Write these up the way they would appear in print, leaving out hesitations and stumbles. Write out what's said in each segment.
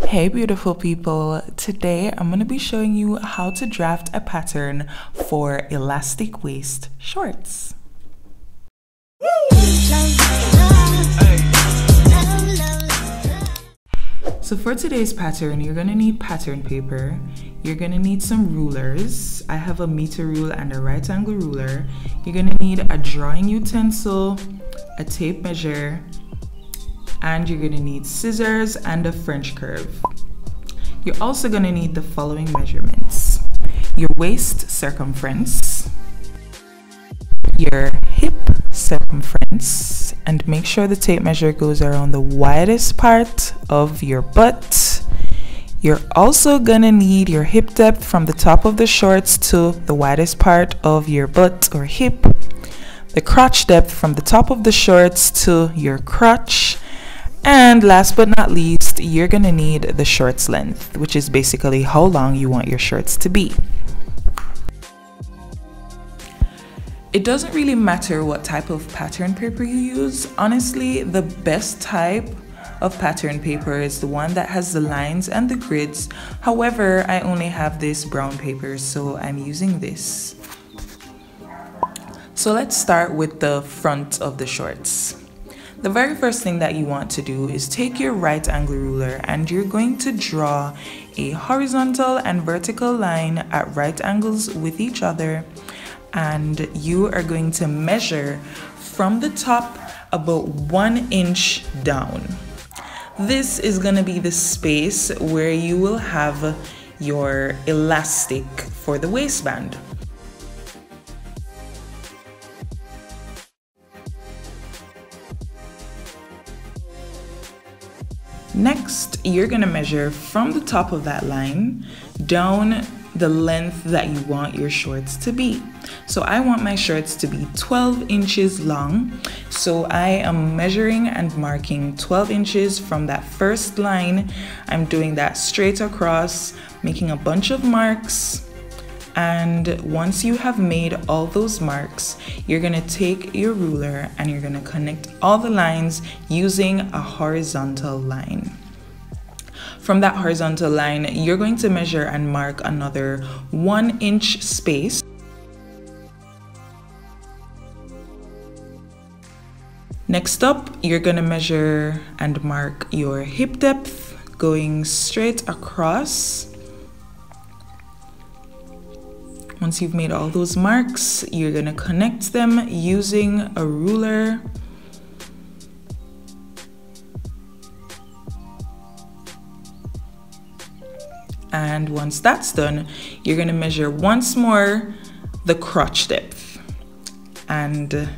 Hey beautiful people, today I'm going to be showing you how to draft a pattern for elastic waist shorts. So for today's pattern, you're going to need pattern paper, you're going to need some rulers. I have a meter rule and a right angle ruler. You're going to need a drawing utensil, a tape measure, and you're going to need scissors and a French curve. You're also going to need the following measurements: your waist circumference, your hip circumference, and make sure the tape measure goes around the widest part of your butt. You're also going to need your hip depth from the top of the shorts to the widest part of your butt or hip, the crotch depth from the top of the shorts to your crotch, and last but not least, you're gonna need the shorts length, which is basically how long you want your shorts to be. It doesn't really matter what type of pattern paper you use. Honestly, the best type of pattern paper is the one that has the lines and the grids. However, I only have this brown paper, so I'm using this. So let's start with the front of the shorts. The very first thing that you want to do is take your right angle ruler and you're going to draw a horizontal and vertical line at right angles with each other, and you are going to measure from the top about 1 inch down. This is going to be the space where you will have your elastic for the waistband. Next, you're going to measure from the top of that line down the length that you want your shorts to be. So I want my shorts to be 12 inches long. So I am measuring and marking 12 inches from that first line. I'm doing that straight across, making a bunch of marks. And once you have made all those marks, you're gonna take your ruler and you're gonna connect all the lines using a horizontal line. From that horizontal line, you're going to measure and mark another 1 inch space. Next up, you're gonna measure and mark your hip depth going straight across. Once you've made all those marks, you're gonna connect them using a ruler. And once that's done, you're gonna measure once more the crotch depth. And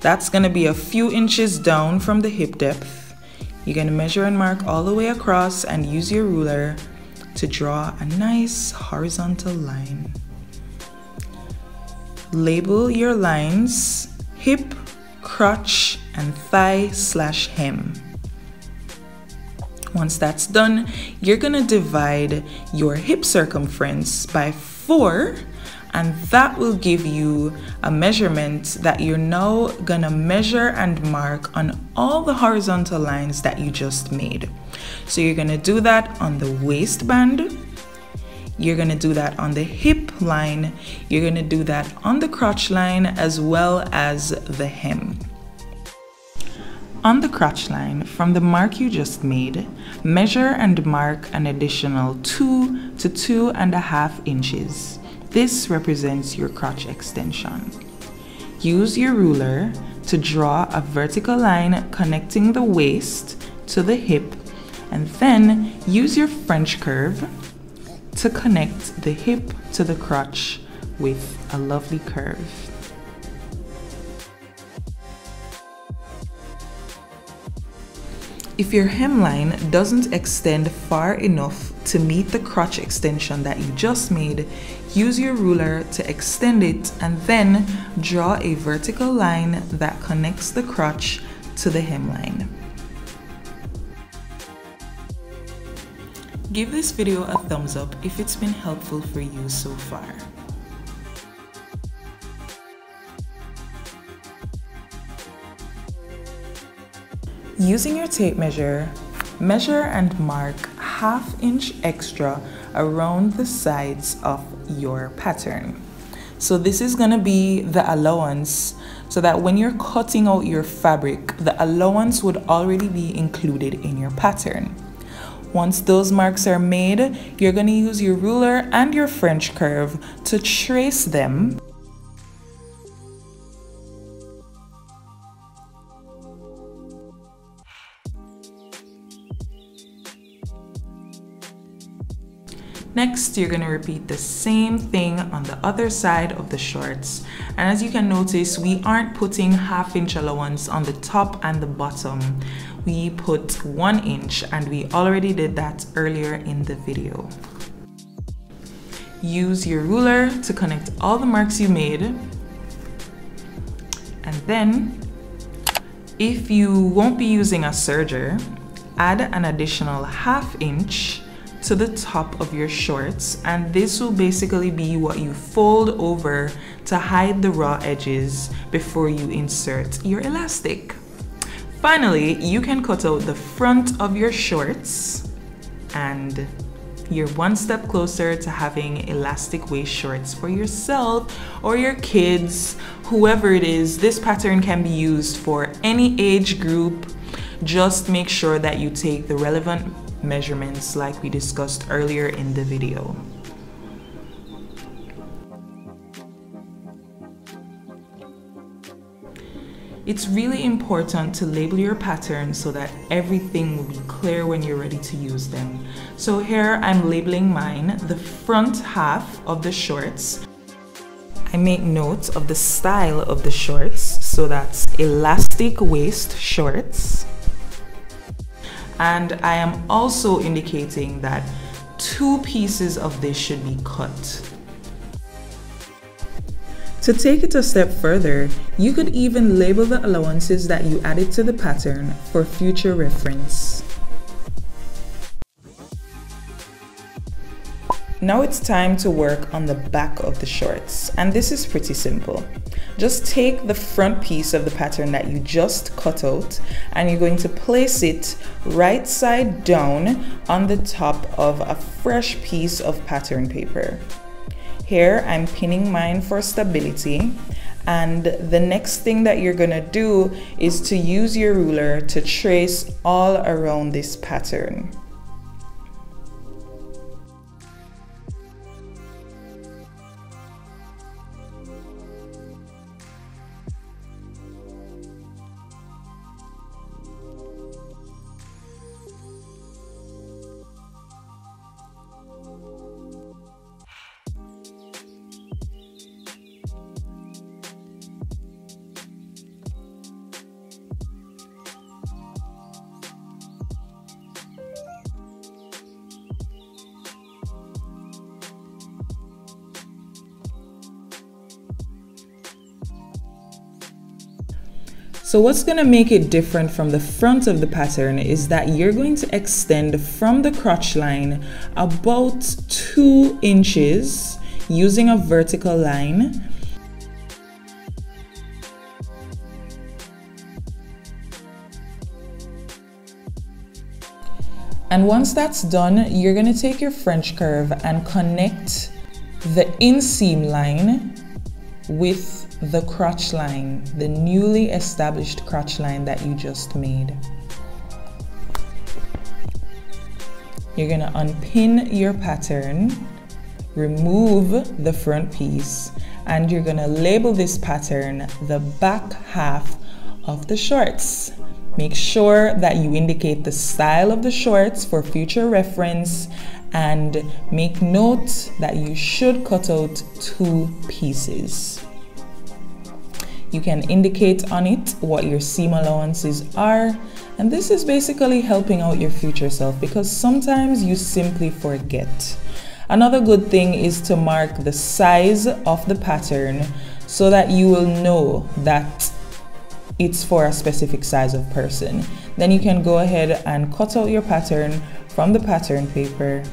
that's gonna be a few inches down from the hip depth. You're gonna measure and mark all the way across and use your ruler to draw a nice horizontal line. Label your lines hip, crotch, and thigh/hem. Once that's done, you're gonna divide your hip circumference by 4, and that will give you a measurement that you're now gonna measure and mark on all the horizontal lines that you just made. So you're gonna do that on the waistband, you're gonna do that on the hip line, you're gonna do that on the crotch line, as well as the hem. On the crotch line, from the mark you just made, measure and mark an additional 2 to 2.5 inches. This represents your crotch extension. Use your ruler to draw a vertical line connecting the waist to the hip, and then use your French curve to connect the hip to the crotch with a lovely curve. If your hemline doesn't extend far enough to meet the crotch extension that you just made, use your ruler to extend it and then draw a vertical line that connects the crotch to the hemline. Give this video a thumbs up if it's been helpful for you so far. Using your tape measure, measure and mark 1/2 inch extra around the sides of your pattern. So this is going to be the allowance, so that when you're cutting out your fabric, the allowance would already be included in your pattern. Once those marks are made, you're going to use your ruler and your French curve to trace them. Next, you're going to repeat the same thing on the other side of the shorts. And as you can notice, we aren't putting 1/2 inch allowance on the top and the bottom. We put 1 inch, and we already did that earlier in the video. Use your ruler to connect all the marks you made. And then, if you won't be using a serger, add an additional 1/2 inch to the top of your shorts, and this will basically be what you fold over to hide the raw edges before you insert your elastic. Finally, you can cut out the front of your shorts, and you're one step closer to having elastic waist shorts for yourself or your kids, whoever it is. This pattern can be used for any age group. Just make sure that you take the relevant measurements like we discussed earlier in the video. It's really important to label your patterns so that everything will be clear when you're ready to use them. So here I'm labeling mine the front half of the shorts. I make note of the style of the shorts, so that's elastic waist shorts. And I am also indicating that 2 pieces of this should be cut. To take it a step further, you could even label the allowances that you added to the pattern for future reference. Now it's time to work on the back of the shorts, and this is pretty simple. Just take the front piece of the pattern that you just cut out, and you're going to place it right side down on the top of a fresh piece of pattern paper. Here I'm pinning mine for stability, and the next thing that you're gonna do is to use your ruler to trace all around this pattern. So what's going to make it different from the front of the pattern is that you're going to extend from the crotch line about 2 inches using a vertical line. And once that's done, you're going to take your French curve and connect the inseam line with the crotch line, the newly established crotch line that you just made. You're going to unpin your pattern, remove the front piece, and you're going to label this pattern the back half of the shorts. Make sure that you indicate the style of the shorts for future reference, and make note that you should cut out 2 pieces. You can indicate on it what your seam allowances are, and this is basically helping out your future self because sometimes you simply forget. Another good thing is to mark the size of the pattern so that you will know that it's for a specific size of person. Then you can go ahead and cut out your pattern from the pattern paper.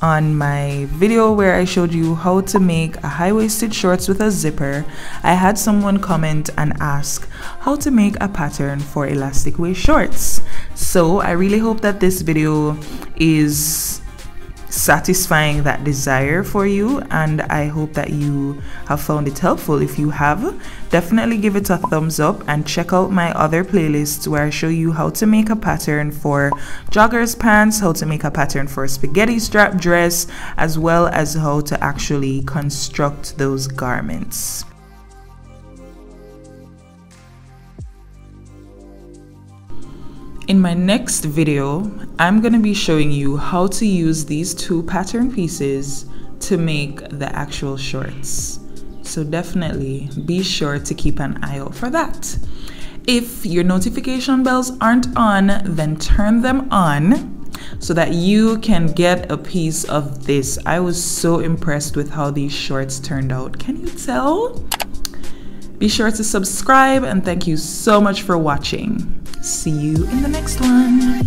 On my video where I showed you how to make a high-waisted shorts with a zipper, I had someone comment and ask, how to make a pattern for elastic waist shorts. So I really hope that this video is satisfying that desire for you, and I hope that you have found it helpful. If you have, definitely give it a thumbs up and check out my other playlists where I show you how to make a pattern for joggers pants, how to make a pattern for a spaghetti strap dress, as well as how to actually construct those garments. In my next video, I'm going to be showing you how to use these two pattern pieces to make the actual shorts. So definitely be sure to keep an eye out for that. If your notification bells aren't on, then turn them on so that you can get a piece of this. I was so impressed with how these shorts turned out. Can you tell? Be sure to subscribe, and thank you so much for watching. See you in the next one.